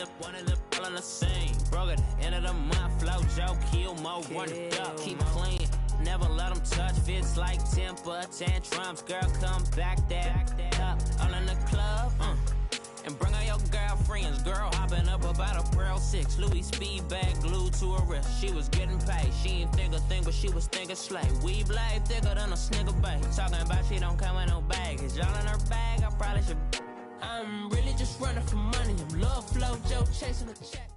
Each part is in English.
all in the scene. Broke at the end of the month, flow, Joe, kill, mo, run it up, keep clean. Never let them touch, fits like temper tantrums. Girl, come back that up, all in the club, and bring all your girlfriends. Girl hopping up about a Pearl 6. Louis speed bag glued to her wrist. She was getting paid. She ain't think a thing, but she was thinking slay. We blade thicker than a snicker bag. Talking about she don't come with no baggage. All in her bag, I probably should. I'm really just running for money. I'm love flow, Joe, chasing a check.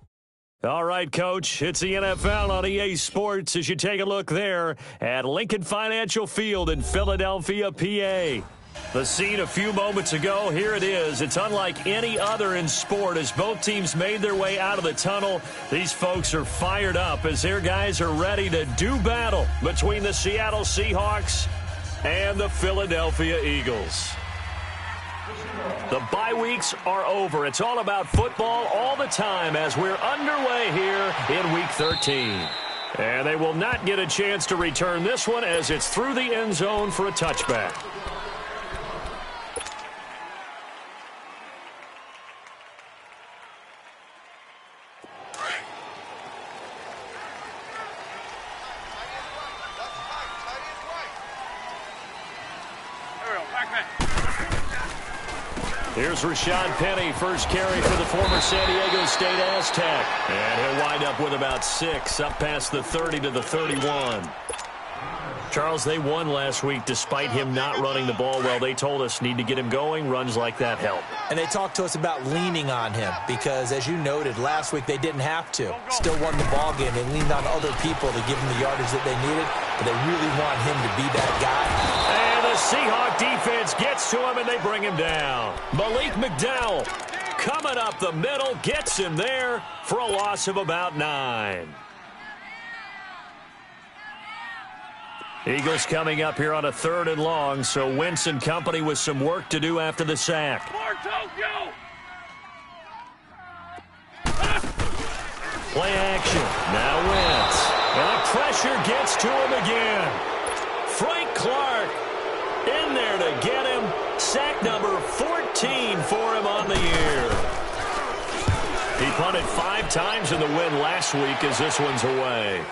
All right, Coach, it's the NFL on EA Sports as you take a look there at Lincoln Financial Field in Philadelphia, PA. The scene a few moments ago, here it is. It's unlike any other in sport as both teams made their way out of the tunnel. These folks are fired up as their guys are ready to do battle between the Seattle Seahawks and the Philadelphia Eagles. The bye weeks are over. It's all about football all the time as we're underway here in Week 13. And they will not get a chance to return this one as it's through the end zone for a touchback. Here's Rashad Penny, first carry for the former San Diego State Aztec. And he'll wind up with about 6, up past the 30 to the 31. Charles, they won last week despite him not running the ball well. They told us need to get him going. Runs like that help. And they talked to us about leaning on him because, as you noted, last week they didn't have to. Still won the ball game. They leaned on other people to give them the yardage that they needed, but they really want him to be that guy. And the Seahawk defense gets to him, and they bring him down. Malik McDowell coming up the middle, gets him there for a loss of about 9. Eagles coming up here on a 3rd and long, so Wentz and company with some work to do after the sack. Play action. Now Wentz. And the pressure gets to him again. Frank Clark in there to get him. Sack number 14 for him on the year. He punted 5 times in the win last week as this one's away.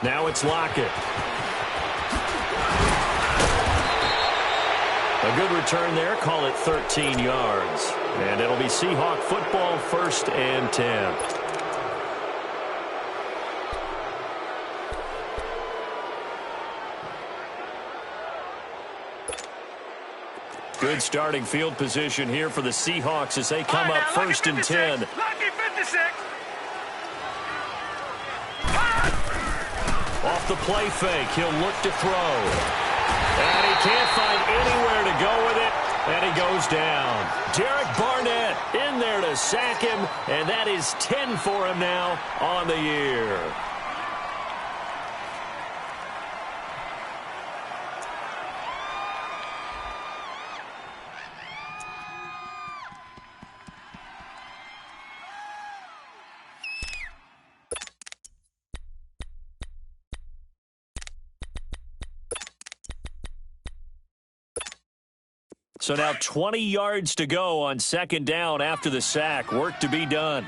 Now it's Lockett. A good return there. Call it 13 yards. And it'll be Seahawk football, 1st and 10. Good starting field position here for the Seahawks as they come up 1st and 10. Lucky 56. Off the play fake, he'll look to throw. And he can't find anywhere to go with it, and he goes down. Derek Barnett in there to sack him, and that is 10 for him now on the year. So now 20 yards to go on 2nd down after the sack. Work to be done.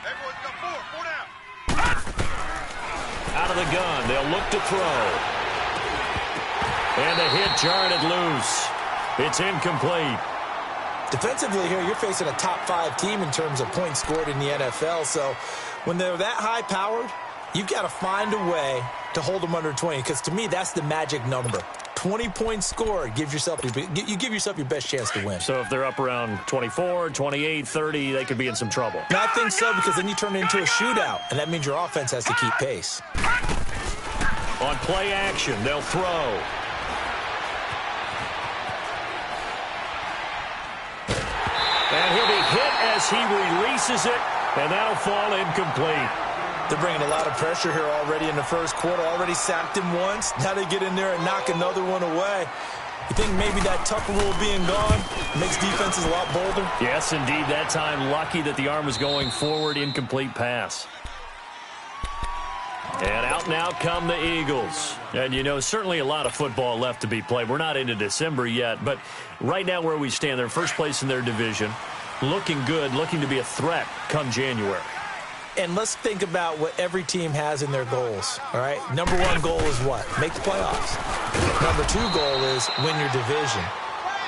Everyone's got 4 down. Out of the gun. They'll look to throw. And the hit jarred it loose. It's incomplete. Defensively here, you're facing a top 5 team in terms of points scored in the NFL. So when they're that high-powered, you've got to find a way to hold them under 20. Because to me, that's the magic number. 20 points scored, you give yourself your best chance to win. So if they're up around 24, 28, 30, they could be in some trouble. And I think so, because then you turn it into a shootout, and that means your offense has to keep pace. On play action, they'll throw. And he'll be hit as he releases it, and that'll fall incomplete. They're bringing a lot of pressure here already in the first quarter. Already sacked him once. Now they get in there and knock another one away. You think maybe that Tucker rule being gone makes defenses a lot bolder? Yes, indeed. That time, lucky that the arm was going forward. Incomplete pass. And out now come the Eagles. And, you know, certainly a lot of football left to be played. We're not into December yet, but right now where we stand, they're first place in their division. looking good, looking to be a threat come January. And let's think about what every team has in their goals, all right? Number one goal is what? Make the playoffs. Number two goal is win your division.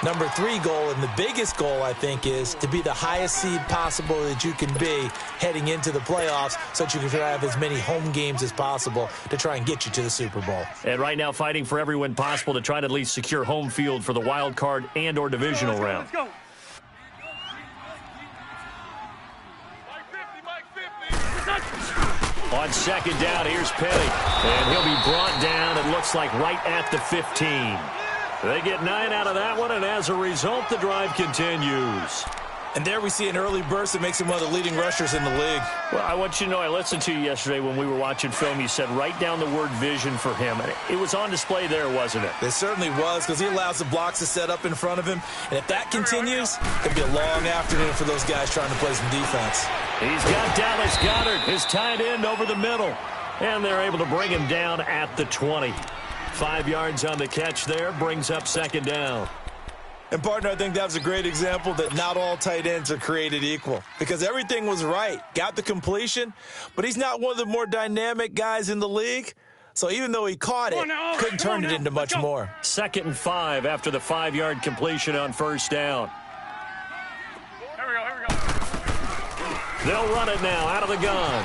Number three goal, and the biggest goal, I think, is to be the highest seed possible that you can be heading into the playoffs so that you can have as many home games as possible to try and get you to the Super Bowl. And right now fighting for every win possible to try to at least secure home field for the wild card and or divisional round. Let's go. On second down, here's Petty. And he'll be brought down, it looks like, right at the 15. They get 9 out of that one, and as a result, the drive continues. And there we see an early burst that makes him one of the leading rushers in the league. Well, I want you to know, I listened to you yesterday when we were watching film. You said write down the word vision for him. And it was on display there, wasn't it? It certainly was, because he allows the blocks to set up in front of him. And if that continues, it'll be a long afternoon for those guys trying to play some defense. He's got Dallas Goedert, his tight end, over the middle. And they're able to bring him down at the 20. 5 yards on the catch there, brings up second down. And, partner, I think that was a great example that not all tight ends are created equal, because everything was right. Got the completion, but he's not one of the more dynamic guys in the league. So even though he caught it, couldn't turn it into much more. 2nd and 5 after the 5-yard completion on first down. Here we go. They'll run it now out of the gun.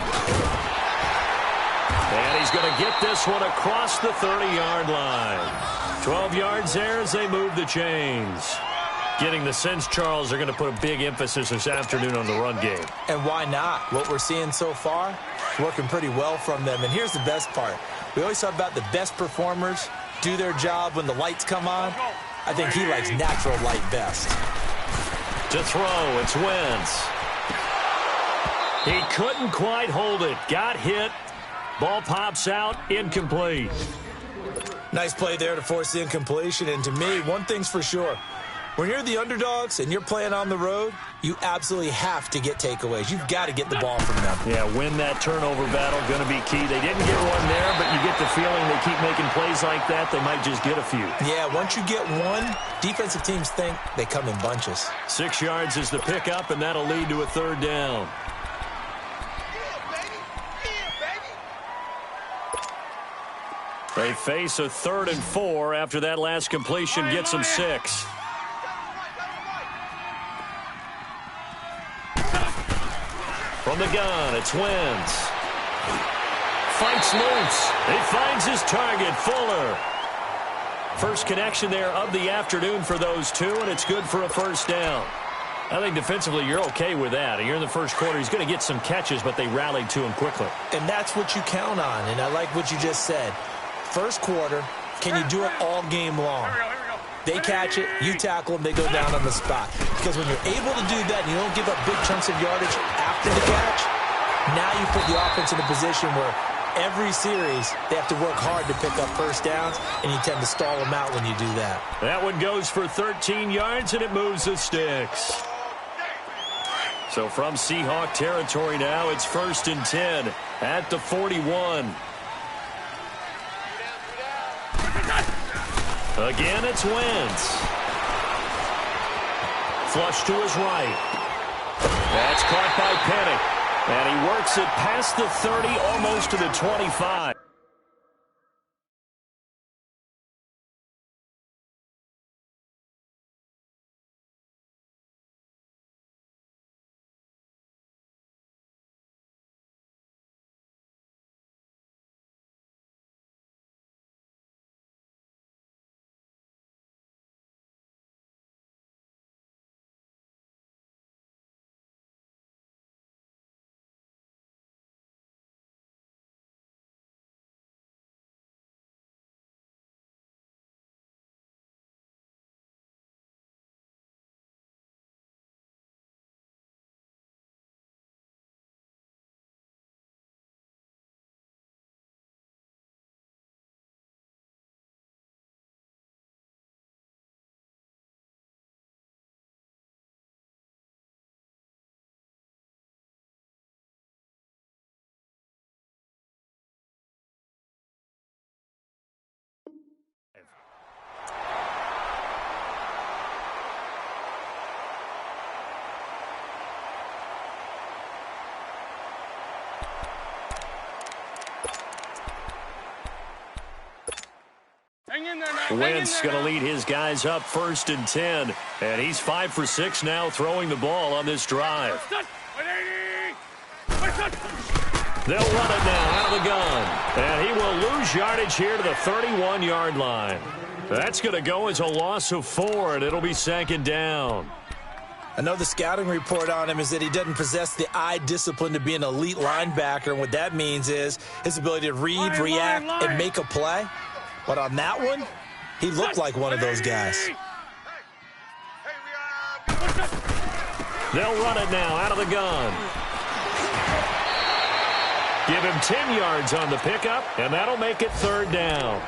And he's going to get this one across the 30-yard line. 12 yards there as they move the chains. Getting the sense, Charles, they're going to put a big emphasis this afternoon on the run game. And why not? What we're seeing so far, working pretty well from them. And here's the best part. We always talk about the best performers do their job when the lights come on. I think he likes natural light best. To throw, it's Wentz. He couldn't quite hold it. Got hit. Ball pops out, incomplete. Nice play there to force the incompletion. And to me, one thing's for sure. When you're the underdogs and you're playing on the road, you absolutely have to get takeaways. You've got to get the ball from them. Yeah, win that turnover battle, going to be key. They didn't get one there, but you get the feeling they keep making plays like that, they might just get a few. Yeah, once you get one, defensive teams think they come in bunches. 6 yards is the pickup, and that'll lead to a third down. They face a 3rd and 4 after that last completion gets them 6. From the gun, it's Wentz. Fights loose. He finds his target, Fuller. First connection there of the afternoon for those two, and it's good for a first down. I think defensively you're okay with that. You're in the first quarter. He's going to get some catches, but they rallied to him quickly. And that's what you count on, and I like what you just said. First quarter, can you do it all game long? They catch it, you tackle them, they go down on the spot. Because when you're able to do that and you don't give up big chunks of yardage after the catch, now you put the offense in a position where every series they have to work hard to pick up first downs, and you tend to stall them out when you do that. That one goes for 13 yards, and it moves the sticks. So from Seahawk territory now, it's 1st and 10 at the 41. Again, it's Wentz. Flush to his right. That's caught by Petty. And he works it past the 30, almost to the 25. Wentz going to lead his guys up 1st and 10. And he's 5 for 6 now throwing the ball on this drive. They'll run it now out of the gun. And he will lose yardage here to the 31-yard line. That's going to go as a loss of 4, and it'll be 2nd down. I know the scouting report on him is that he doesn't possess the eye discipline to be an elite linebacker, and what that means is his ability to read, react, and make a play. But on that one, he looked like one of those guys. They'll run it now out of the gun. Give him 10 yards on the pickup, and that'll make it 3rd down.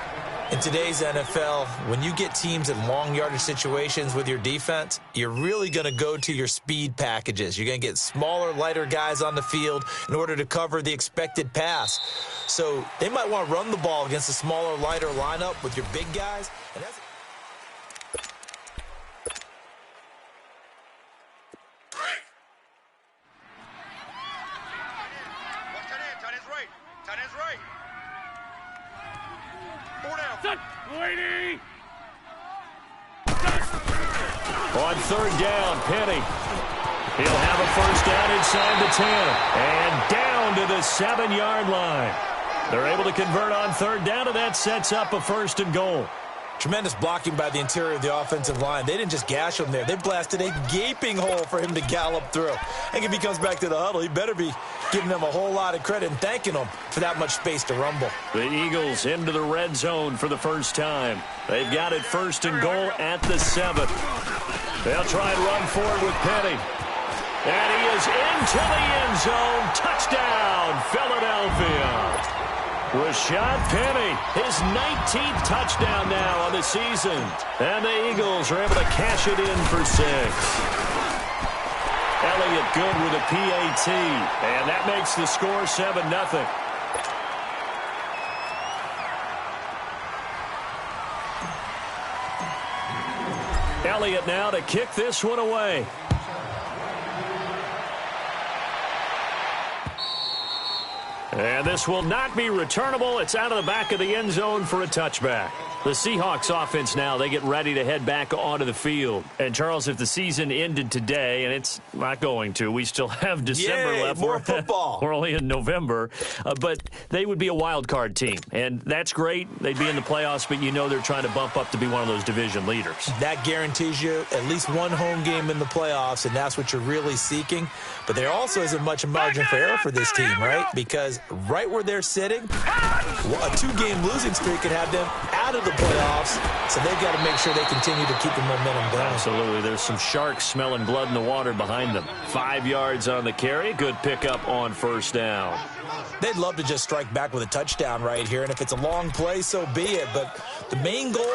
In today's NFL, when you get teams in long yardage situations with your defense, you're really going to go to your speed packages. You're going to get smaller, lighter guys on the field in order to cover the expected pass. So they might want to run the ball against a smaller, lighter lineup with your big guys. And that's on 3rd down, Penny. He'll have a 1st down inside the 10. And down to the 7-yard line. They're able to convert on 3rd down, and that sets up a 1st and goal. Tremendous blocking by the interior of the offensive line. They didn't just gash him there. They blasted a gaping hole for him to gallop through. I think if he comes back to the huddle, he better be giving them a whole lot of credit and thanking them for that much space to rumble. The Eagles into the red zone for the first time. They've got it 1st and goal at the 7. They'll try and run forward with Penny. And he is into the end zone. Touchdown, Philadelphia. Rashad Penny, his 19th touchdown now on the season. And the Eagles are able to cash it in for 6. Elliott good with a PAT. And that makes the score 7-0. Elliott now to kick this one away. And this will not be returnable. It's out of the back of the end zone for a touchback. The Seahawks offense now, they get ready to head back onto the field. And, Charles, if the season ended today, and it's not going to, we still have December left. More football. We're only in November. But they would be a wild card team. And that's great. They'd be in the playoffs, but you know they're trying to bump up to be one of those division leaders. That guarantees you at least one home game in the playoffs, and that's what you're really seeking. But there also isn't much margin for error for this team, right? Because right where they're sitting, a 2-game losing streak could have them out of the playoffs, so they've got to make sure they continue to keep the momentum going. Absolutely. There's some sharks smelling blood in the water behind them. 5 yards on the carry. Good pickup on 1st down. They'd love to just strike back with a touchdown right here, and if it's a long play, so be it. But the main goal,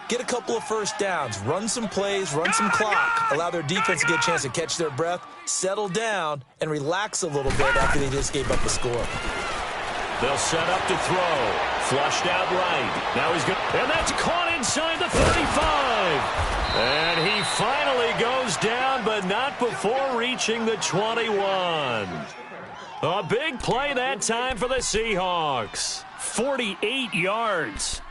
get a couple of 1st downs, run some plays, run some clock, allow their defense to get a chance to catch their breath, settle down, and relax a little bit after they just gave up the score. They'll set up to throw. Flushed out right. Now he's good. And that's caught inside the 35. And he finally goes down, but not before reaching the 21. A big play that time for the Seahawks. 48 yards.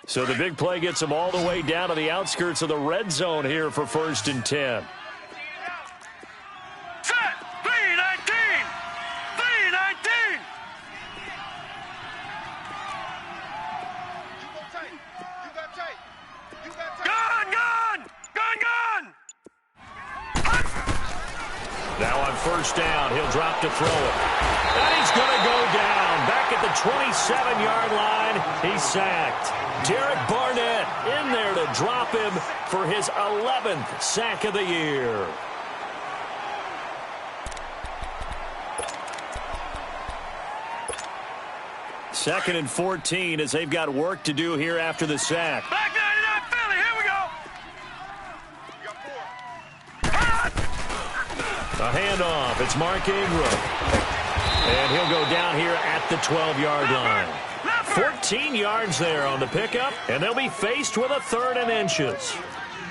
So the big play gets them all the way down to the outskirts of the red zone here for 1st and 10. Now on 1st down, he'll drop to throw it. And he's going to go down. Back at the 27-yard line, he's sacked. Derek Barnett in there to drop him for his 11th sack of the year. Second and 14 as they've got work to do here after the sack. Back 99 Philly, here we go. A handoff. It's Mark Ingram. And he'll go down here at the 12-yard line. 14 yards there on the pickup, and they'll be faced with a 3rd and inches.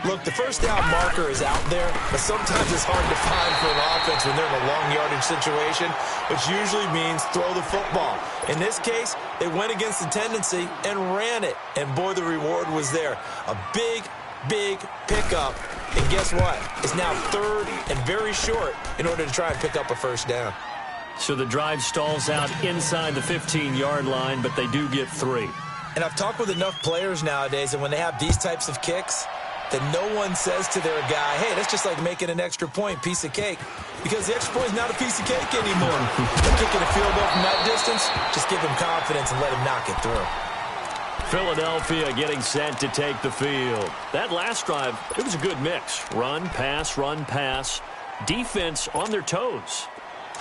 Look, the first down marker is out there, but sometimes it's hard to find for an offense when they're in a long yardage situation, which usually means throw the football. In this case, they went against the tendency and ran it, and boy, the reward was there. A big pickup, and guess what? It's now third and very short in order to try and pick up a first down. So the drive stalls out inside the 15-yard line, but they do get 3. And I've talked with enough players nowadays, and when they have these types of kicks, that no one says to their guy, hey, that's just like making an extra point, piece of cake. Because the extra point is not a piece of cake anymore. They're kicking a field goal from that distance, just give him confidence and let him knock it through. Philadelphia getting set to take the field. That last drive, it was a good mix. Run, pass. Defense on their toes.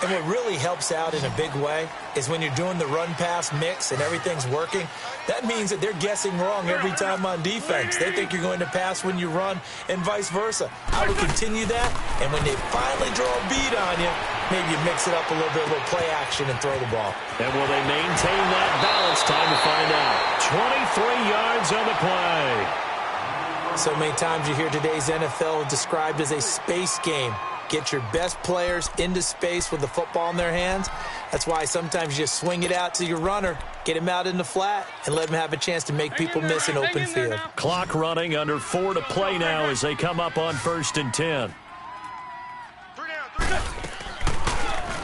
And what really helps out in a big way is when you're doing the run-pass mix and everything's working, that means that they're guessing wrong every time on defense. They think you're going to pass when you run and vice versa. I would continue that, and when they finally draw a beat on you, maybe you mix it up a little bit, a little play action, and throw the ball. And will they maintain that balance? Time to find out. 23 yards on the play. So many times you hear today's NFL described as a space game. Get your best players into space with the football in their hands. That's why sometimes you just swing it out to your runner, get him out in the flat, and let him have a chance to make people miss an open field. Clock running, under 4 to play now as they come up on 1st and 10.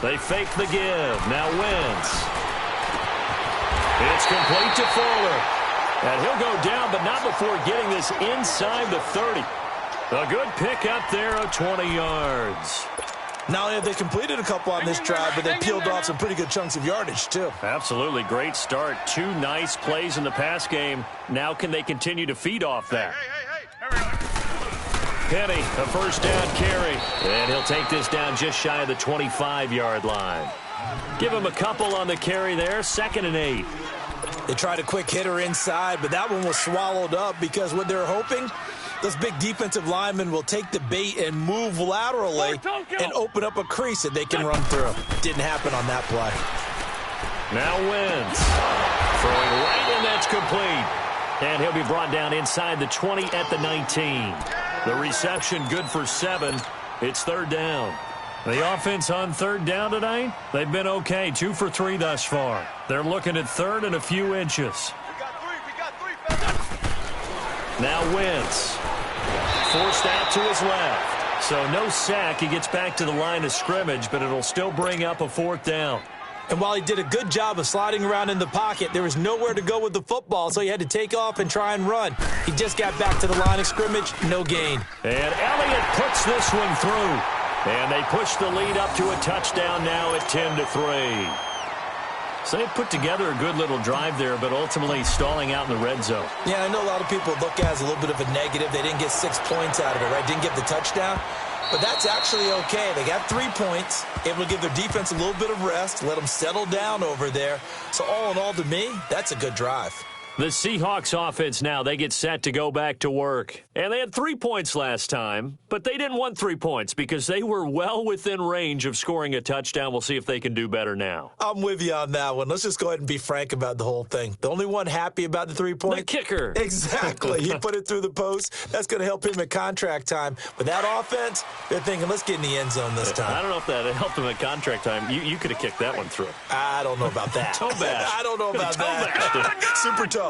They fake the give. Now Wentz. It's complete to Fuller. And he'll go down, but not before getting this inside the 30. A good pick up there of 20 yards. Not only have they completed a couple on this drive, but they peeled off some pretty good chunks of yardage, too. Absolutely. Great start. 2 nice plays in the pass game. Now can they continue to feed off that? Penny, a first down carry. And he'll take this down just shy of the 25-yard line. Give him a couple on the carry there. 2nd and 8. They tried a quick hitter inside, but that one was swallowed up because what they're hoping, those big defensive linemen will take the bait and move laterally and open up a crease that they can run through. Didn't happen on that play. Now Wentz throwing right, and that's complete. And he'll be brought down inside the 20 at the 19. The reception good for 7. It's 3rd down. The offense on 3rd down tonight, they've been okay. 2 for 3 thus far. They're looking at 3rd and a few inches. We got three. Now Wentz. Forced out to his left. So no sack. He gets back to the line of scrimmage, but it'll still bring up a 4th down. And while he did a good job of sliding around in the pocket, there was nowhere to go with the football, so he had to take off and try and run. He just got back to the line of scrimmage, no gain. And Elliott puts this one through. And they push the lead up to a touchdown now at 10-3. So they put together a good little drive there, but ultimately stalling out in the red zone. Yeah, I know a lot of people look at it as a little bit of a negative. They didn't get 6 points out of it, right? Didn't get the touchdown. But that's actually okay. They got 3 points, able to give their defense a little bit of rest, let them settle down over there. So all in all, to me, that's a good drive. The Seahawks offense now, they get set to go back to work. And they had 3 points last time, but they didn't want 3 points because they were well within range of scoring a touchdown. We'll see if they can do better now. I'm with you on that one. Let's just go ahead and be frank about the whole thing. The only one happy about the 3 points? The kicker. Exactly. He put it through the post. That's going to help him at contract time. But that offense, they're thinking, let's get in the end zone this time. I don't know if that helped him at contract time. You could have kicked that one through. I don't know about that. Toe bash. I don't know about that. Super toe.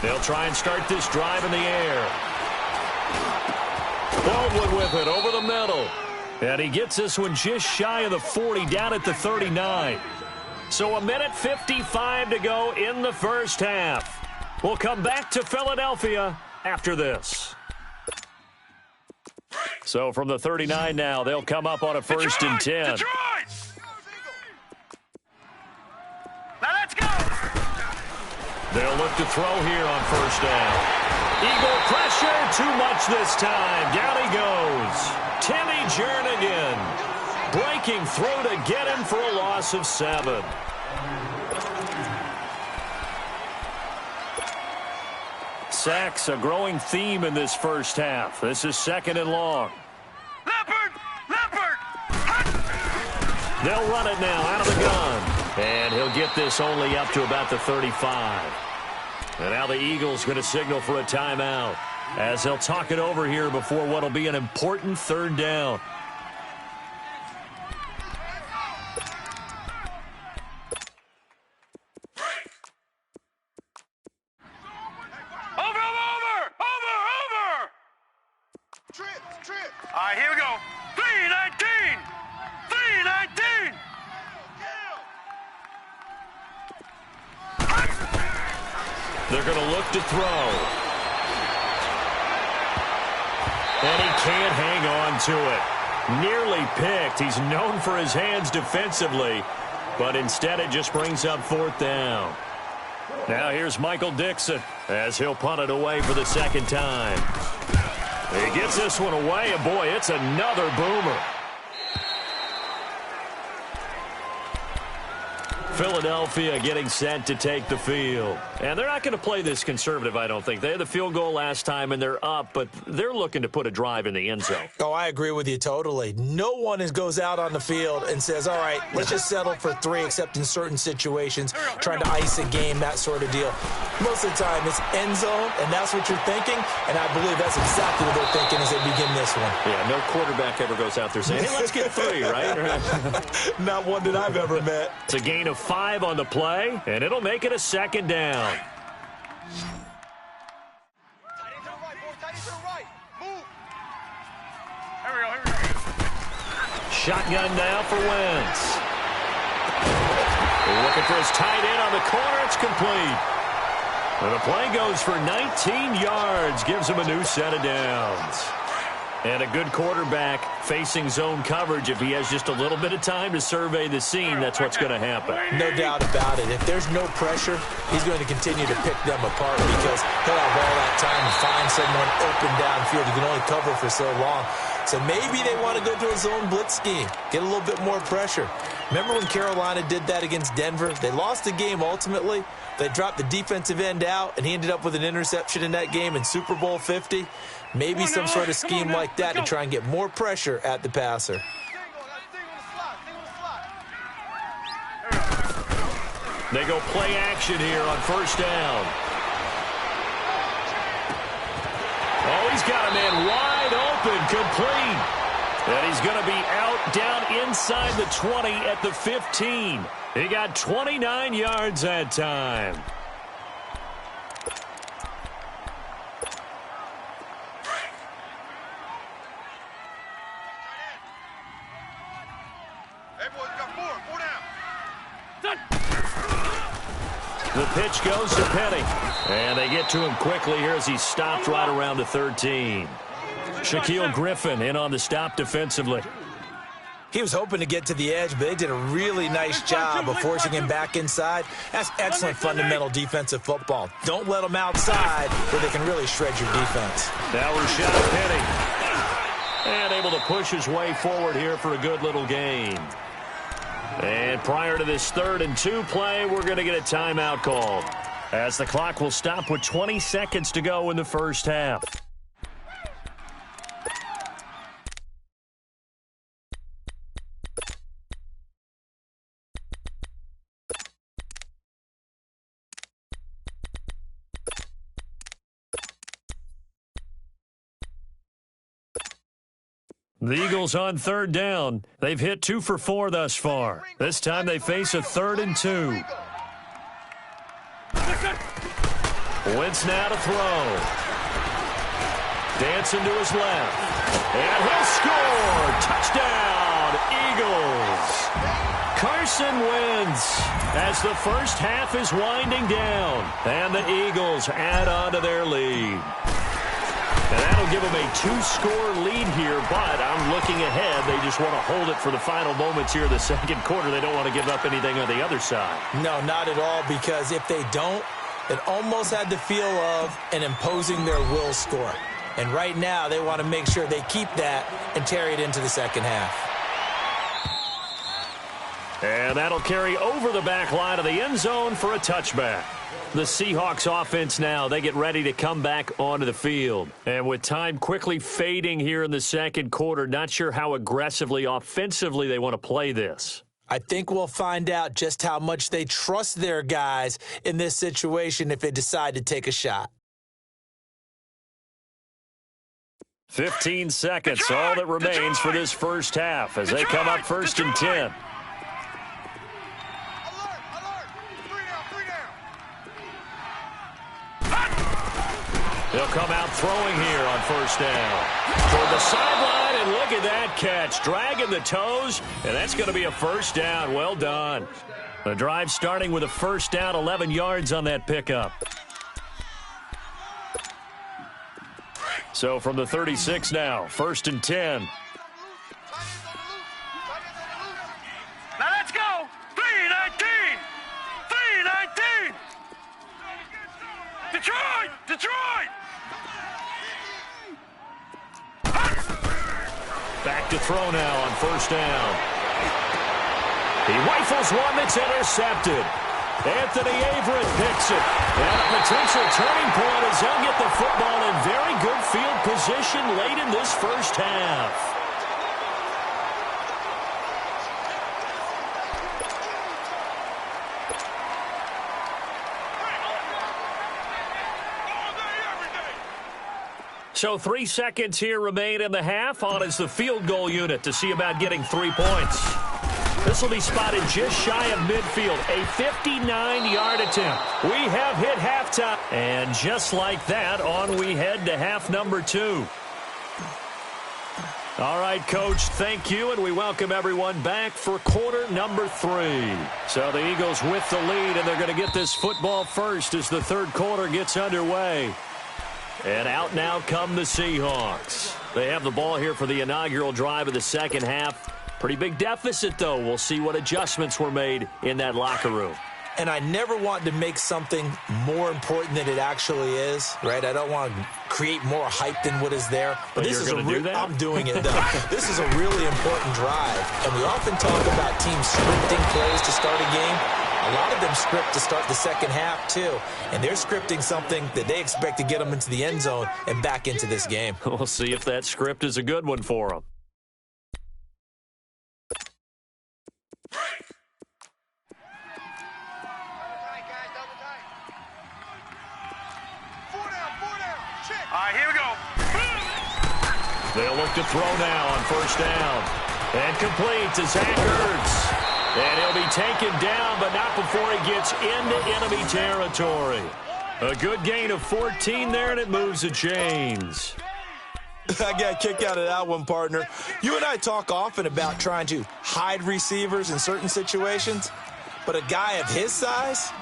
They'll try and start this drive in the air. Baldwin with it over the middle. And he gets this one just shy of the 40, down at the 39. So 1:55 to go in the first half. We'll come back to Philadelphia after this. So from the 39 now, they'll come up on a 1st and 10. Detroit! Now let's go! They'll look to throw here on 1st down. Eagle pressure, too much this time. Down he goes. Timmy Jernigan breaking through to get him for a loss of 7. Sacks, a growing theme in this first half. This is 2nd and long. Leopard! They'll run it now out of the gun. And he'll get this only up to about the 35. And now the Eagles going to signal for a timeout. as they'll talk it over here before what will be an important third down. Trip. All right, here we go. 319. 319. They're going to look to throw. And he can't hang on to it. Nearly picked. He's known for his hands defensively, but instead it just brings up fourth down. Now here's Michael Dixon as he'll punt it away for the second time. He gets this one away, and boy, it's another boomer. Philadelphia getting set to take the field. And they're not going to play this conservative, I don't think. They had the field goal last time, and they're up, but they're looking to put a drive in the end zone. Oh, I agree with you totally. No one goes out on the field and says, all right, let's just settle for 3, except in certain situations, trying to ice a game, that sort of deal. Most of the time, it's end zone, and that's what you're thinking, and I believe that's exactly what they're thinking as they begin this one. Yeah, no quarterback ever goes out there saying, hey, let's get 3, right? Not one that I've ever met. It's a gain of 5 on the play, and it'll make it a second down. Shotgun now for Wentz. Looking for his tight end on the corner. It's complete. And the play goes for 19 yards. Gives him a new set of downs. And a good quarterback facing zone coverage. If he has just a little bit of time to survey the scene, that's what's going to happen. No doubt about it. If there's no pressure, he's going to continue to pick them apart because he'll have all that time to find someone open downfield. You can only cover for so long. So maybe they want to go to a zone blitz scheme, get a little bit more pressure. Remember when Carolina did that against Denver? They lost the game ultimately. They dropped the defensive end out, and he ended up with an interception in that game in Super Bowl 50. Maybe some sort of scheme like that to try and get more pressure at the passer. They go play action here on first down. Oh, he's got a man wide open, complete. And he's going to be out down inside the 20 at the 15. He got 29 yards that time. The pitch goes to Penny. And they get to him quickly here as he stopped right around the 13. Shaquille Griffin in on the stop defensively. He was hoping to get to the edge, but they did a really nice job of forcing him back inside. That's excellent fundamental defensive football. Don't let them outside where they can really shred your defense. Now Rashad Penny. And able to push his way forward here for a good little gain. And prior to this 3rd and 2 play, we're going to get a timeout called, as the clock will stop with 20 seconds to go in the first half. The Eagles on 3rd down. They've hit 2 for 4 thus far. This time they face a 3rd and 2. Wentz now to throw. Dancing to his left. And he'll score. Touchdown, Eagles. Carson Wentz as the first half is winding down. And the Eagles add on to their lead. And that'll give them a 2-score lead here, but I'm looking ahead. They just want to hold it for the final moments here of the second quarter. They don't want to give up anything on the other side. No, not at all, because if they don't, it almost had the feel of an imposing their will score. And right now, they want to make sure they keep that and carry it into the second half. And that'll carry over the back line of the end zone for a touchback. The Seahawks offense now, they get ready to come back onto the field. And with time quickly fading here in the second quarter, not sure how aggressively, offensively they want to play this. I think we'll find out just how much they trust their guys in this situation if they decide to take a shot. 15 seconds, all that remains for this first half as they come up first and 10. He'll come out throwing here on first down. Toward the sideline, and look at that catch. Dragging the toes, and that's going to be a first down. Well done. The drive starting with a first down, 11 yards on that pickup. So from the 36 now, first and 10. Now let's go. 3-19. 3-19. Detroit! Detroit! Back to throw now on first down. He rifles one that's intercepted. Anthony Averett picks it. And a potential turning point as he'll get the football in very good field position late in this first half. So 3 seconds here remain in the half. On is the field goal unit to see about getting 3 points. This will be spotted just shy of midfield. A 59-yard attempt. We have hit halftime. And just like that, on we head to half number 2. All right, Coach, thank you, and we welcome everyone back for quarter number 3. So the Eagles with the lead, and they're going to get this football first as the third quarter gets underway. And out now come the Seahawks. They have the ball here for the inaugural drive of the second half. Pretty big deficit, though. We'll see what adjustments were made in that locker room. And I never want to make something more important than it actually is, right? I don't want to create more hype than what is there. But this is I'm doing it, though. This is a really important drive. And we often talk about teams scripting plays to start a game. A lot of them script to start the second half, too. And they're scripting something that they expect to get them into the end zone and back into this game. We'll see if that script is a good one for them. All right, here we go. They'll look to throw now on first down. And complete to Zach Ertz. And he'll be taken down, but not before he gets into enemy territory. A good gain of 14 there, and it moves the chains. I got a kick out of that one, partner. You and I talk often about trying to hide receivers in certain situations, but a guy of his size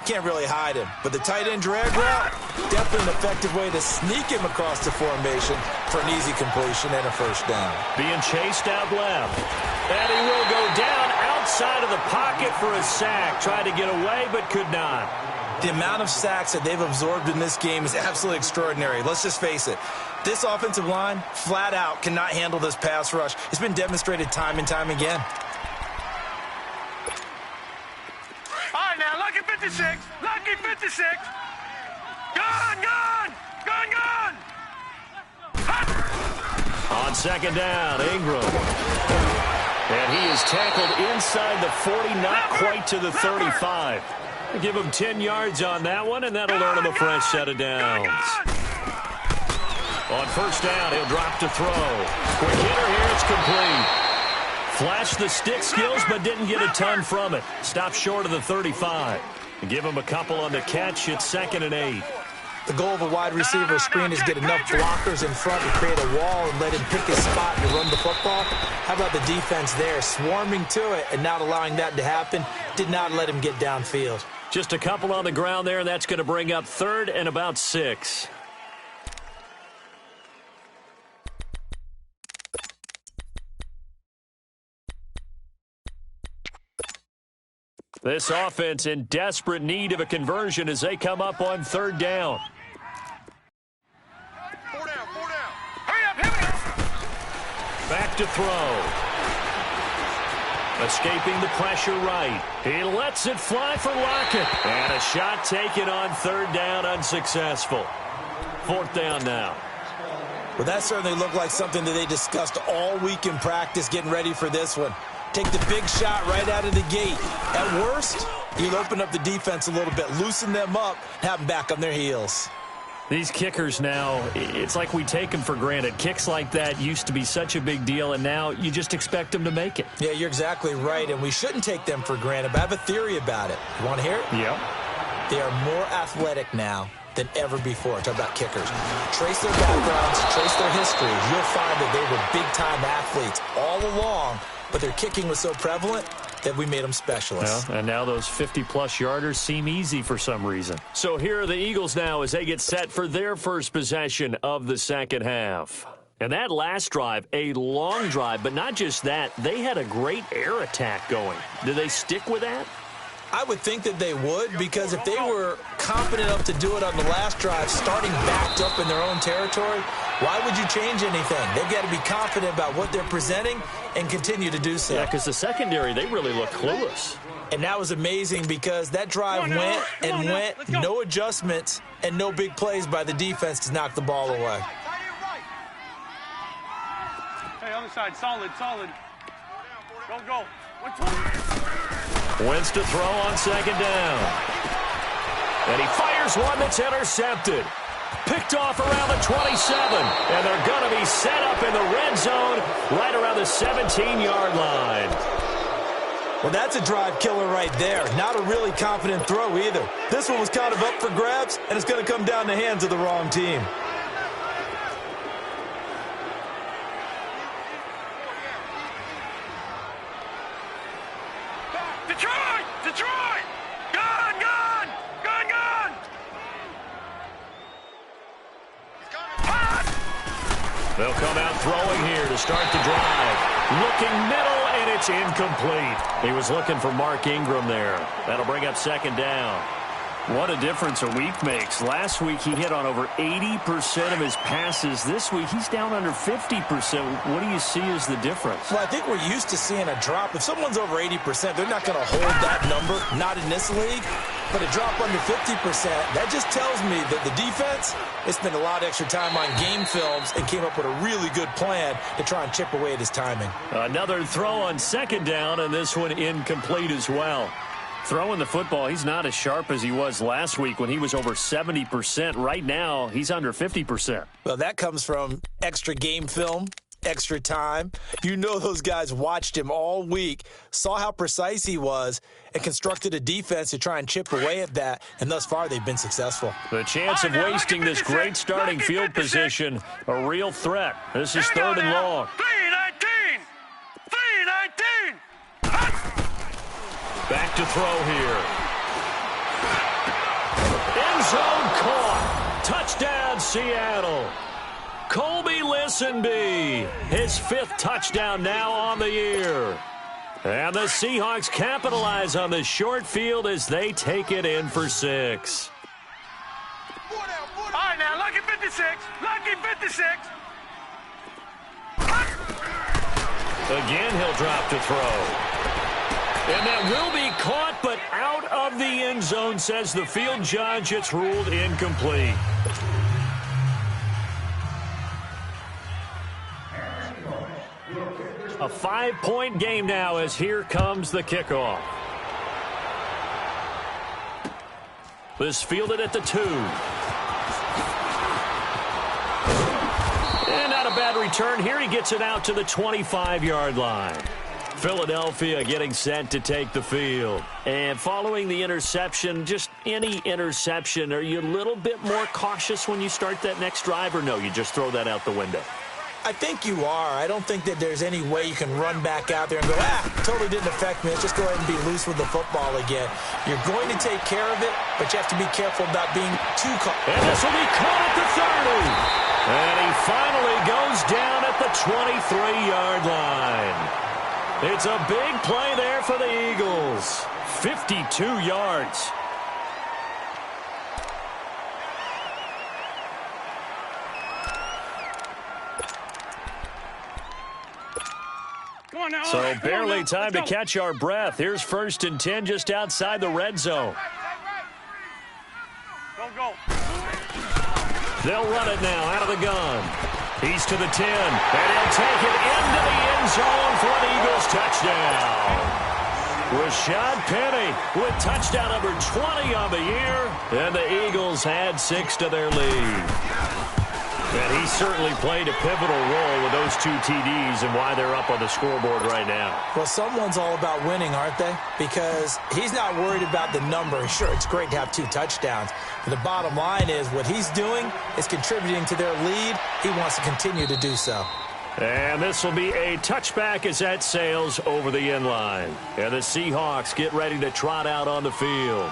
can't really hide him. But the tight end drag route, definitely an effective way to sneak him across the formation for an easy completion and a first down. Being chased out left. And he will go down outside of the pocket for a sack. Tried to get away, but could not. The amount of sacks that they've absorbed in this game is absolutely extraordinary. Let's just face it. This offensive line, flat out, cannot handle this pass rush. It's been demonstrated time and time again. All right, now, lucky 56. Lucky 56. Gone, gone. Gone, gone. On second down, Ingram. And he is tackled inside the 40, not quite to the 35. Give him 10 yards on that one, and that'll earn him a fresh set of downs. On first down, he'll drop to throw. Quick hitter here, it's complete. Flashed the stick skills, but didn't get a ton from it. Stopped short of the 35. Give him a couple on the catch. It's 2nd and 8. The goal of a wide receiver screen is get enough blockers in front to create a wall and let him pick his spot and run the football. How about the defense there, swarming to it and not allowing that to happen? Did not let him get downfield. Just a couple on the ground there, and that's going to bring up 3rd and about 6. This offense in desperate need of a conversion as they come up on 3rd down. 4 down, 4 down. Hurry up, hurry up. Back to throw. Escaping the pressure right. He lets it fly for Lockett. And a shot taken on 3rd down, unsuccessful. 4th down now. Well, that certainly looked like something that they discussed all week in practice getting ready for this one. Take the big shot right out of the gate. At worst, you'll open up the defense a little bit, loosen them up, have them back on their heels. These kickers now, it's like we take them for granted. Kicks like that used to be such a big deal, and now you just expect them to make it. Yeah, you're exactly right, and we shouldn't take them for granted, but I have a theory about it. You want to hear it? Yeah. They are more athletic now than ever before. Talk about kickers. Trace their backgrounds, trace their history. You'll find that they were big-time athletes all along, but their kicking was so prevalent that we made them specialists. Well, and now those 50-plus yarders seem easy for some reason. So here are the Eagles now as they get set for their first possession of the second half. And that last drive, a long drive, but not just that, they had a great air attack going. Do they stick with that? I would think that they would, because if they were confident enough to do it on the last drive, starting backed up in their own territory, why would you change anything? They've got to be confident about what they're presenting and continue to do so. Yeah, because the secondary, they really look clueless. And that was amazing because that drive went and went, no adjustments and no big plays by the defense to knock the ball away. Hey, other side, solid. Go. 120. Wentz to throw on second down. And he fires one that's intercepted. Picked off around the 27. And they're going to be set up in the red zone right around the 17-yard line. Well, that's a drive killer right there. Not a really confident throw either. This one was kind of up for grabs, and it's going to come down the hands of the wrong team. Detroit! Gone! They'll come out throwing here to start the drive. Looking middle, and it's incomplete. He was looking for Mark Ingram there. That'll bring up second down. What a difference a week makes. Last week he hit on over 80% of his passes. This week he's down under 50%. What do you see as the difference? Well, I think we're used to seeing a drop. If someone's over 80%, they're not going to hold that number, not in this league. But a drop under 50%, that just tells me that the defense, they spent a lot of extra time on game films and came up with a really good plan to try and chip away at his timing. Another throw on second down, and this one incomplete as well. Throwing the football, he's not as sharp as he was last week when he was over 70%. Right now, he's under 50%. Well, that comes from extra game film, extra time. You know those guys watched him all week, saw how precise he was, and constructed a defense to try and chip away at that, and thus far they've been successful. The chance of wasting this great starting field position, a real threat. This is third and long. 319! Back to throw here. End zone caught. Touchdown, Seattle. Colby Listenby, his fifth touchdown now on the year. And the Seahawks capitalize on the short field as they take it in for 6. All right, now, lucky 56. Again, he'll drop to throw. And that will be caught, but out of the end zone, says the field judge. It's ruled incomplete. A 5-point game now as here comes the kickoff. This fielded at the 2. And not a bad return. Here he gets it out to the 25-yard line. Philadelphia getting set to take the field. And following the interception, just any interception, are you a little bit more cautious when you start that next drive, or no, you just throw that out the window? I think you are. I don't think that there's any way you can run back out there and go, totally didn't affect me. Let's just go ahead and be loose with the football again. You're going to take care of it, but you have to be careful about being too caught. And this will be caught at the 30. And he finally goes down at the 23-yard line. It's a big play there for the Eagles. 52 yards. So barely time to catch our breath. Here's 1st and 10 just outside the red zone. Go. They'll run it now out of the gun. He's to the 10, and he'll take it into the end zone for an Eagles touchdown. Rashad Penny with touchdown number 20 on the year, and the Eagles add 6 to their lead. And he certainly played a pivotal role with those 2 TDs and why they're up on the scoreboard right now. Well, someone's all about winning, aren't they? Because he's not worried about the number. Sure, it's great to have 2 touchdowns. But the bottom line is what he's doing is contributing to their lead. He wants to continue to do so. And this will be a touchback as that sails over the end line. And the Seahawks get ready to trot out on the field.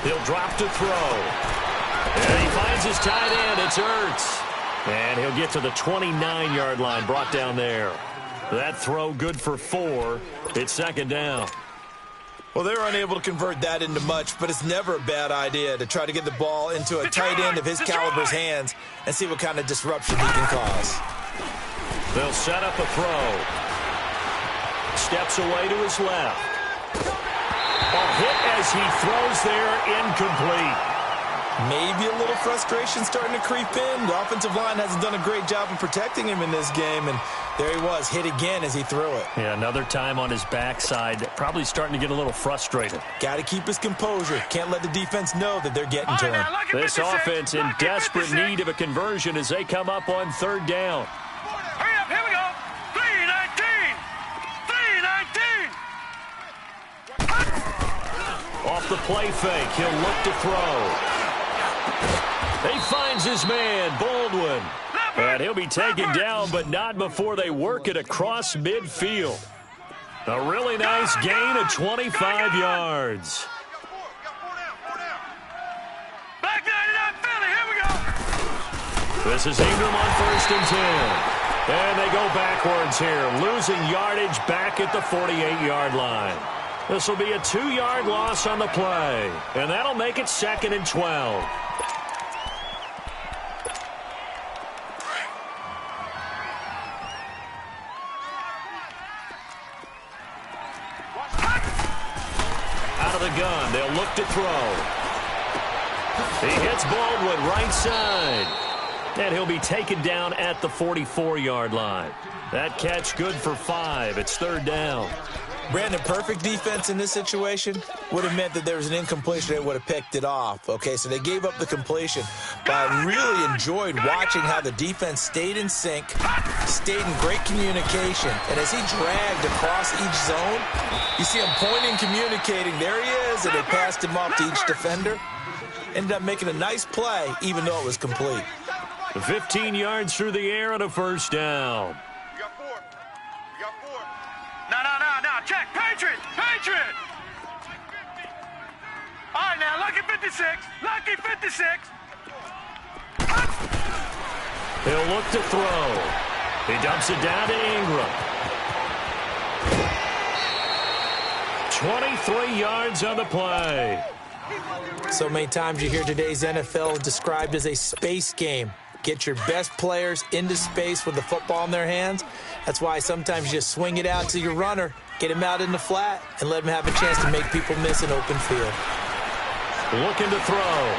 He'll drop to throw. And he finds his tight end. It's Ertz. And he'll get to the 29-yard line, brought down there. That throw good for 4. It's second down. Well, they were unable to convert that into much, but it's never a bad idea to try to get the ball into a tight end of his caliber's hands and see what kind of disruption he can cause. They'll set up a throw. Steps away to his left. A hit as he throws there, incomplete. Maybe a little frustration starting to creep in. The offensive line hasn't done a great job of protecting him in this game, and there he was, hit again as he threw it. Yeah, another time on his backside, probably starting to get a little frustrated. Got to keep his composure. Can't let the defense know that they're getting to him. This offense in desperate need of a conversion as they come up on third down. Hurry up, here we go. 3-19. 3-19. Off the play fake, he'll look to throw. He finds his man, Baldwin. And he'll be taken down, but not before they work it across midfield. A really nice gain of 25 yards. Back 99, Philly, here we go. This is Ingram on 1st and 10. And they go backwards here, losing yardage back at the 48-yard line. This will be a 2-yard loss on the play, and that'll make it 2nd and 12. Out of the gun, they'll look to throw. He hits Baldwin right side, and he'll be taken down at the 44-yard line. That catch good for 5. It's 3rd down. Brandon, perfect defense in this situation would have meant that there was an incompletion that would have picked it off. Okay, so they gave up the completion. But I really enjoyed watching how the defense stayed in sync, stayed in great communication. And as he dragged across each zone, you see him pointing, communicating. There he is, and they passed him off to each defender. Ended up making a nice play, even though it was complete. 15 yards through the air and a 1st down. No, check. Patriot. All right, now, lucky 56. Lucky 56. He'll look to throw. He dumps it down to Ingram. 23 yards on the play. So many times you hear today's NFL described as a space game. Get your best players into space with the football in their hands. That's why sometimes you just swing it out to your runner, get him out in the flat, and let him have a chance to make people miss an open field. Looking to throw.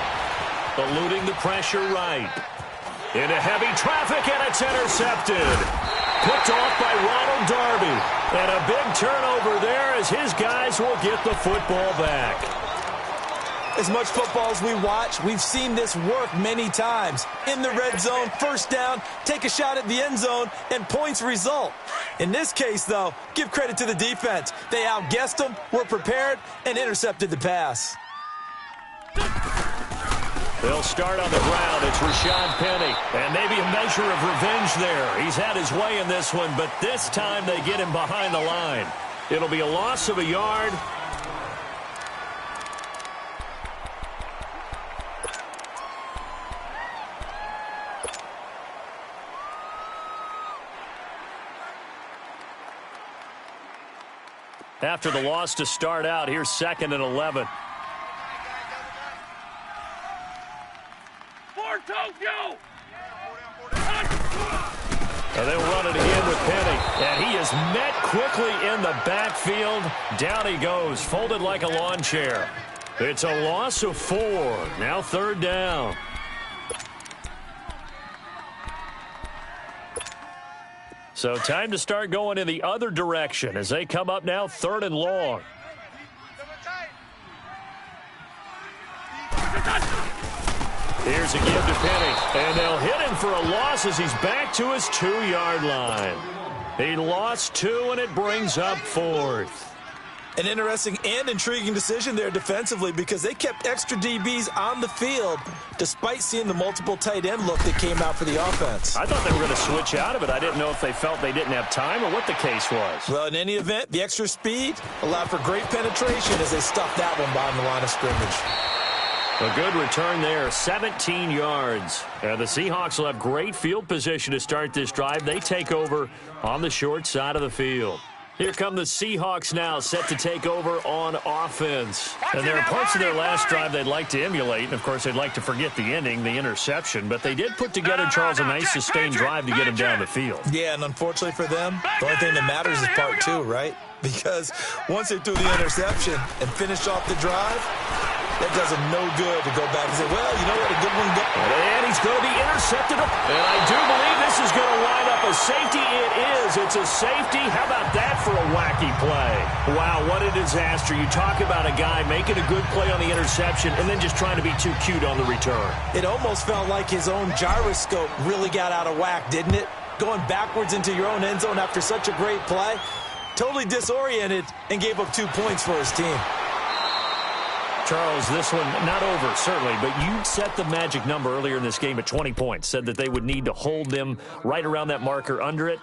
Eluding the pressure right. Into heavy traffic, and it's intercepted. Picked off by Ronald Darby. And a big turnover there as his guys will get the football back. As much football as we watch, we've seen this work many times. In the red zone, 1st down, take a shot at the end zone, and points result. In this case, though, give credit to the defense. They outguessed them, were prepared, and intercepted the pass. They'll start on the ground. It's Rashad Penny. And maybe a measure of revenge there. He's had his way in this one, but this time they get him behind the line. It'll be a loss of a yard. After the loss to start out, here's 2nd and 11. For Tokyo! And they'll run it again with Penny. And he is met quickly in the backfield. Down he goes, folded like a lawn chair. It's a loss of 4. Now 3rd down. So time to start going in the other direction as they come up now 3rd and long. Here's a give to Penny, and they'll hit him for a loss as he's back to his 2-yard line. He lost 2, and it brings up 4th. An interesting and intriguing decision there defensively because they kept extra DBs on the field despite seeing the multiple tight end look that came out for the offense. I thought they were going to switch out of it. I didn't know if they felt they didn't have time or what the case was. Well, in any event, the extra speed allowed for great penetration as they stuffed that one behind the line of scrimmage. A good return there, 17 yards. The Seahawks will have great field position to start this drive. They take over on the short side of the field. Here come the Seahawks now, set to take over on offense. And there are parts of their last drive they'd like to emulate. And, of course, they'd like to forget the ending, the interception. But they did put together, Charles, a nice sustained drive to get him down the field. Yeah, and unfortunately for them, the only thing that matters is part 2, right? Because once they threw the interception and finished off the drive, that does them no good to go back and say, well, you know what, a good one got. And he's going to be intercepted. And I do believe this is going to wind up a safety. It is. It's a safety. How about that for a wacky play? Wow, what a disaster. You talk about a guy making a good play on the interception and then just trying to be too cute on the return. It almost felt like his own gyroscope really got out of whack, didn't it? Going backwards into your own end zone after such a great play. Totally disoriented and gave up 2 points for his team. Charles, this one not over, certainly, but you set the magic number earlier in this game at 20 points, said that they would need to hold them right around that marker under it.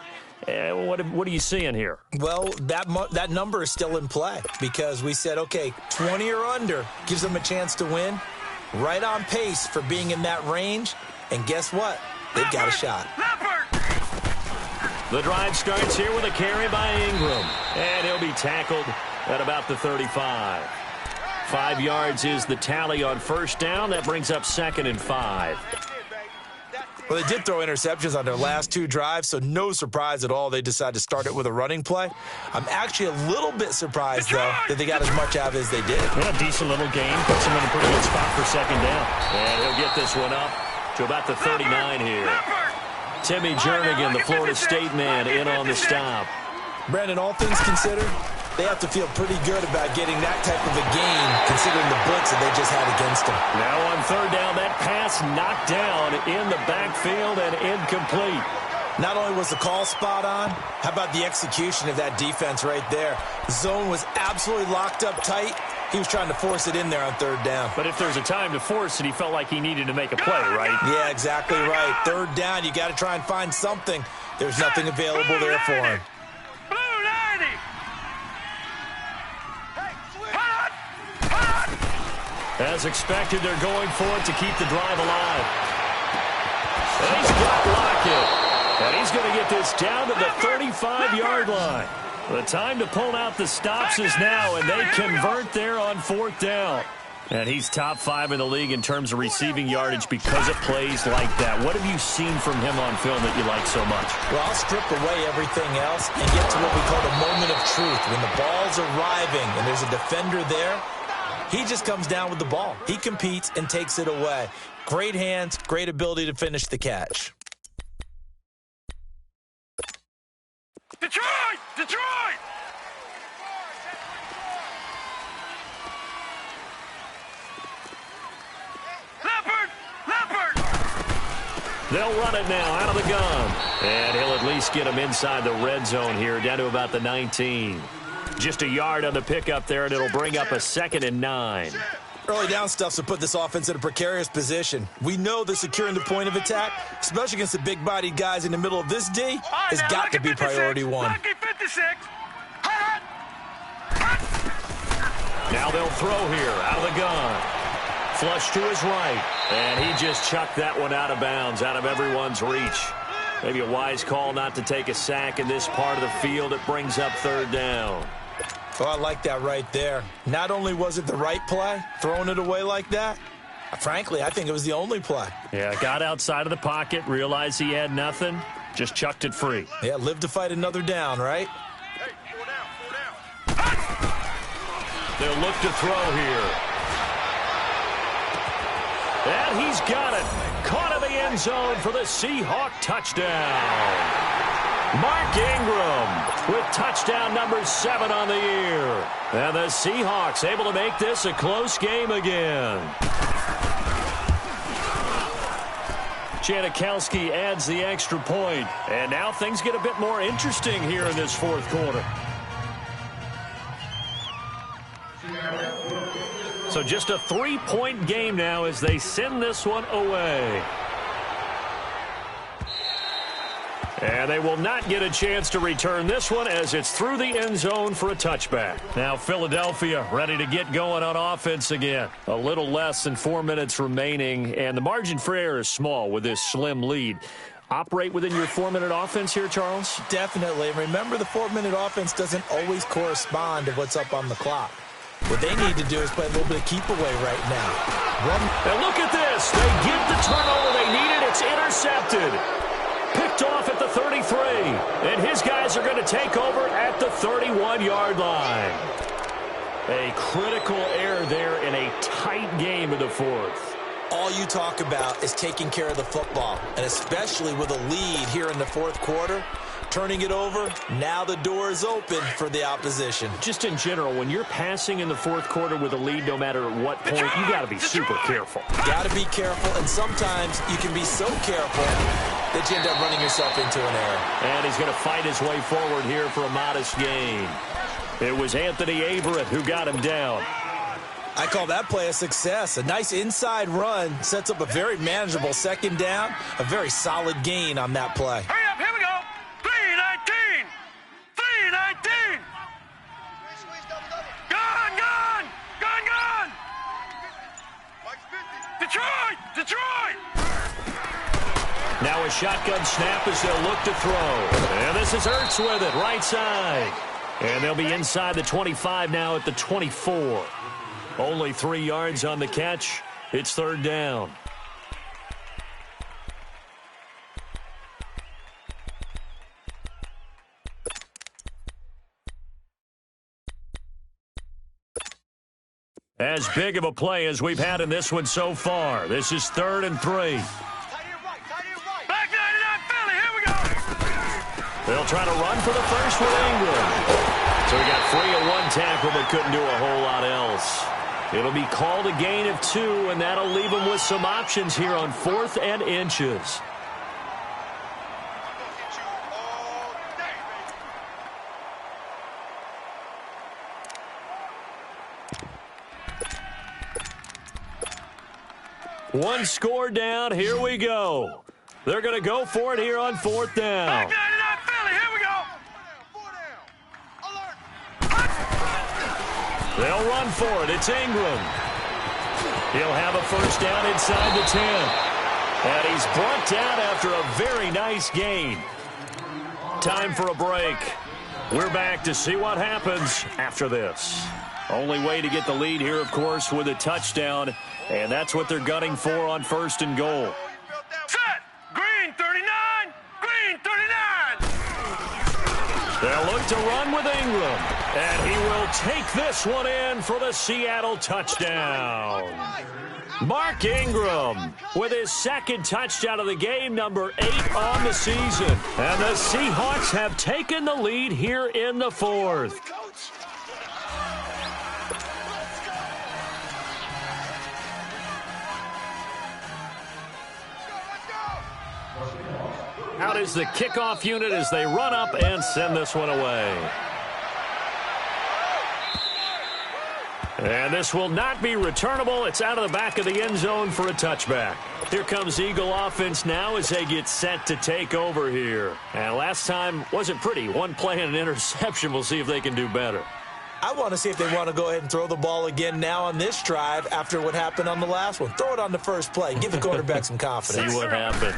What are you seeing here? Well, that number is still in play because we said, okay, 20 or under gives them a chance to win. Right on pace for being in that range, and guess what? They've got a shot. The drive starts here with a carry by Ingram, and he'll be tackled at about the 35. 5 yards is the tally on 1st down. That brings up 2nd and 5. Well, they did throw interceptions on their last 2 drives, so no surprise at all they decided to start it with a running play. I'm actually a little bit surprised, though, that they got as much out of it as they did. Yeah, a decent little game. Puts him in a pretty good spot for 2nd down. And he'll get this one up to about the 39 here. Timmy Jernigan, the Florida State man, in on the stop. Brandon, all things considered, they have to feel pretty good about getting that type of a gain, considering the blitz that they just had against them. Now on 3rd down, that pass knocked down in the backfield and incomplete. Not only was the call spot on, how about the execution of that defense right there? The zone was absolutely locked up tight. He was trying to force it in there on 3rd down. But if there's a time to force it, he felt like he needed to make a play, right? Yeah, exactly right. 3rd down, you got to try and find something. There's nothing available there for him. As expected, they're going for it to keep the drive alive. And he's got Lockett. And he's going to get this down to the 35-yard line. The time to pull out the stops is now, and they convert there on 4th down. And he's top 5 in the league in terms of receiving yardage because of plays like that. What have you seen from him on film that you like so much? Well, I'll strip away everything else and get to what we call the moment of truth. When the ball's arriving and there's a defender there, he just comes down with the ball. He competes and takes it away. Great hands, great ability to finish the catch. Detroit! Detroit! Leopard! Leopard! They'll run it now out of the gun. And he'll at least get him inside the red zone here, down to about the 19. Just a yard on the pickup there, and it'll bring up a 2nd and 9. Early down stuff's to put this offense in a precarious position. We know that securing the point of attack, especially against the big-bodied guys in the middle of this D, has got to be priority 1. Now they'll throw here out of the gun. Flush to his right, and he just chucked that one out of bounds, out of everyone's reach. Maybe a wise call not to take a sack in this part of the field. It brings up 3rd down. Oh, I like that right there. Not only was it the right play, throwing it away like that, frankly, I think it was the only play. Yeah, got outside of the pocket, realized he had nothing, Just chucked it free. Yeah, live to fight another down, right? Hey, 4 down, 4 down. They'll look to throw here. And he's got it. Caught in the end zone for the Seahawk touchdown. Mark Ingram with touchdown number 7 on the year. And the Seahawks able to make this a close game again. Janikowski adds the extra point. And now things get a bit more interesting here in this fourth quarter. So just a 3-point game now as they send this one away. And they will not get a chance to return this one as it's through the end zone for a touchback. Now Philadelphia ready to get going on offense again. A little less than 4 minutes remaining, and the margin for error is small with this slim lead. Operate within your 4-minute offense here, Charles? Definitely. Remember, the 4-minute offense doesn't always correspond to what's up on the clock. What they need to do is play a little bit of keep away right now. And look at this. They get the turnover they needed. It's intercepted. Picked off at the 33. And his guys are going to take over at the 31-yard line. A critical error there in a tight game in the fourth. All you talk about is taking care of the football, and especially with a lead here in the fourth quarter. Turning it over, now the door is open for the opposition. Just in general, when you're passing in the fourth quarter with a lead, no matter at what point, you got to be super careful. Got to be careful, and sometimes you can be so careful that you end up running yourself into an error. And he's going to fight his way forward here for a modest gain. It was Anthony Averett who got him down. I call that play a success. A nice inside run sets up a very manageable second down, a very solid gain on that play. Hurry up, here we go. 3-19. 3-19. Gone, gone. Gone, gone. Detroit, Detroit. Now a shotgun snap as they'll look to throw. And this is Ertz with it, right side. And they'll be inside the 25 now at the 24. Only 3 yards on the catch. It's third down. As big of a play as we've had in this one so far. This is 3rd and 3. Back 99 Philly, here we go. They'll try to run for the first with Ingram. So he got free of 1 tackle but couldn't do a whole lot else. It'll be called a gain of 2, and that'll leave him with some options here on 4th and inches. One score down. Here we go. They're going to go for it here on 4th down. Back 99 Philly, here we go. They'll run for it. It's Ingram. He'll have a first down inside the 10. And he's brought down after a very nice gain. Time for a break. We're back to see what happens after this. Only way to get the lead here, of course, with a touchdown. And that's what they're gunning for on 1st and goal. Set. Green 39. Green 39. They'll look to run with Ingram. And he will take this one in for the Seattle touchdown. Mark Ingram with his 2nd touchdown of the game, number 8 on the season. And the Seahawks have taken the lead here in the 4th. Out is the kickoff unit as they run up and send this one away. And this will not be returnable. It's out of the back of the end zone for a touchback. Here comes Eagle offense now as they get set to take over here. And last time wasn't pretty. 1 play and an interception. We'll see if they can do better. I want to see if they want to go ahead and throw the ball again now on this drive after what happened on the last one. Throw it on the first play. Give the quarterback some confidence. See what happens.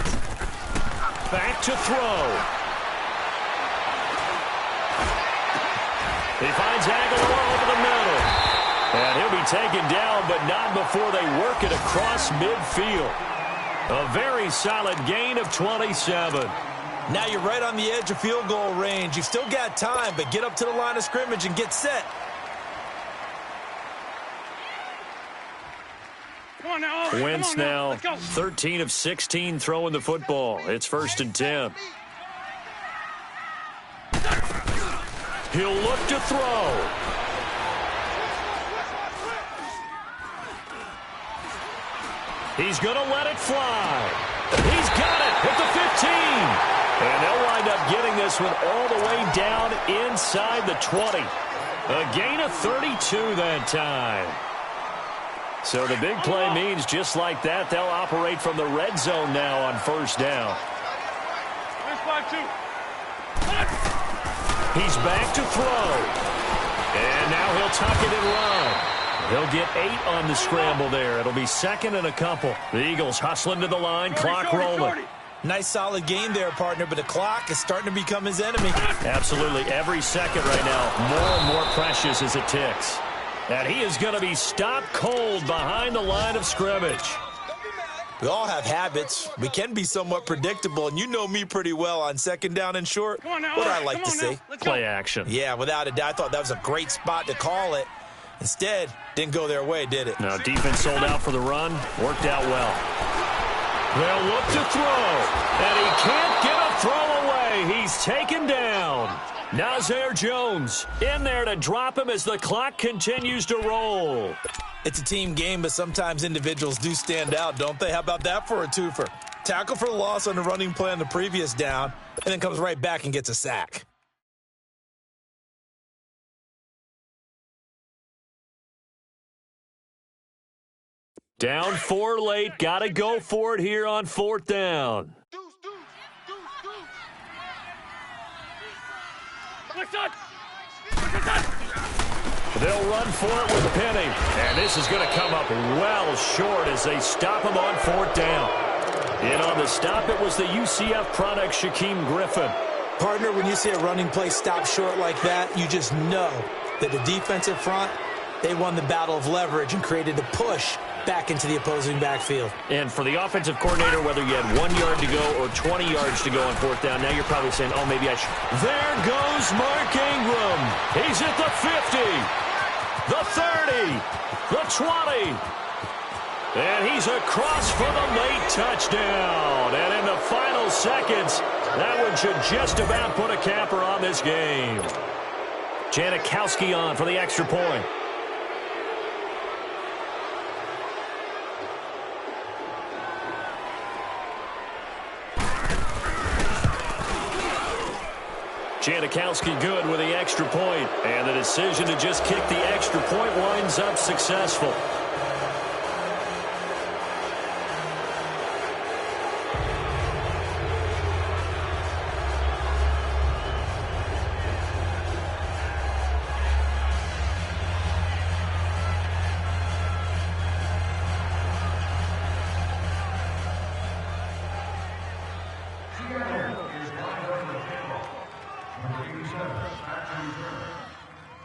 Back to throw. He finds Aguilar over the middle. And he'll be taken down, but not before they work it across midfield. A very solid gain of 27. Now you're right on the edge of field goal range. You've still got time, but get up to the line of scrimmage and get set. Wentz now 13 of 16 throwing the football. It's 1st and 10. He'll look to throw. He's going to let it fly. He's got it at the 15. And they'll wind up getting this one all the way down inside the 20. A gain of 32 that time. So the big play means just like that, they'll operate from the red zone now on 1st down. He's back to throw. And now he'll tuck it and run. He'll get 8 on the scramble there. It'll be 2nd and a couple. The Eagles hustling to the line, clock rolling. Nice solid game there, partner, but the clock is starting to become his enemy. Absolutely. Every second right now, more and more precious as it ticks. And he is going to be stopped cold behind the line of scrimmage. We all have habits. We can be somewhat predictable, and you know me pretty well on 2nd down and short. What I like to see. Play action. Yeah, without a doubt. I thought that was a great spot to call it. Instead, didn't go their way, did it? Now, defense sold out for the run. Worked out well. They'll look to throw. And he can't get a throw away. He's taken down. Nazir Jones in there to drop him as the clock continues to roll. It's a team game, but sometimes individuals do stand out, don't they? How about that for a twofer? Tackle for the loss on the running play on the previous down, and then comes right back and gets a sack. Down 4 late. Got to go for it here on 4th down. They'll run for it with Penny. And this is going to come up well short as they stop him on 4th down. And on the stop, it was the UCF product, Shaquem Griffin. Partner, when you see a running play stop short like that, you just know that the defensive front, they won the battle of leverage and created a push back into the opposing backfield. And for the offensive coordinator, whether you had 1 yard to go or 20 yards to go on 4th down, now you're probably saying, oh, maybe I should. There goes Mark Ingram. He's at the 50, the 30, the 20. And he's across for the late touchdown. And in the final seconds, that one should just about put a capper on this game. Janikowski on for the extra point. Janikowski good with the extra point. And the decision to just kick the extra point winds up successful.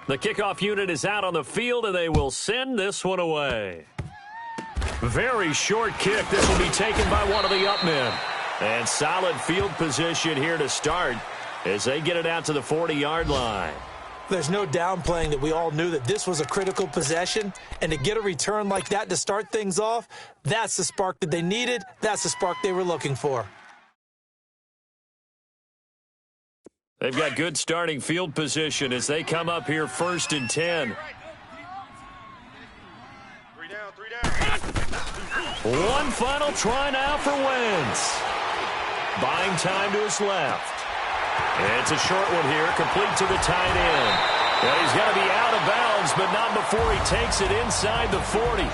The kickoff unit is out on the field, and they will send this one away. Very short kick. This will be taken by one of the up men. And solid field position here to start as they get it out to the 40-yard line. There's no downplaying that we all knew that this was a critical possession, and to get a return like that to start things off, that's the spark that they needed. That's the spark they were looking for. They've got good starting field position as they come up here 1st and 10. 3 down. One final try now for Wentz. Buying time to his left. It's a short one here, complete to the tight end. And he's got to be out of bounds, but not before he takes it inside the 40.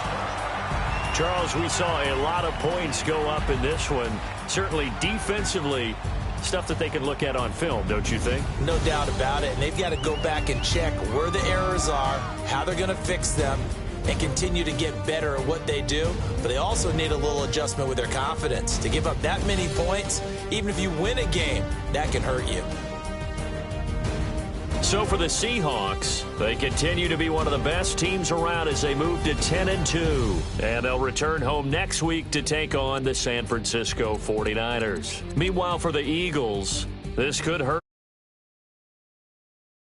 Charles, we saw a lot of points go up in this one. Certainly defensively, stuff that they can look at on film, don't you think? No doubt about it. And they've got to go back and check where the errors are, how they're going to fix them, and continue to get better at what they do. But they also need a little adjustment with their confidence. To give up that many points, even if you win a game, that can hurt you. So for the Seahawks, they continue to be one of the best teams around as they move to 10-2. And they'll return home next week to take on the San Francisco 49ers. Meanwhile, for the Eagles, this could hurt.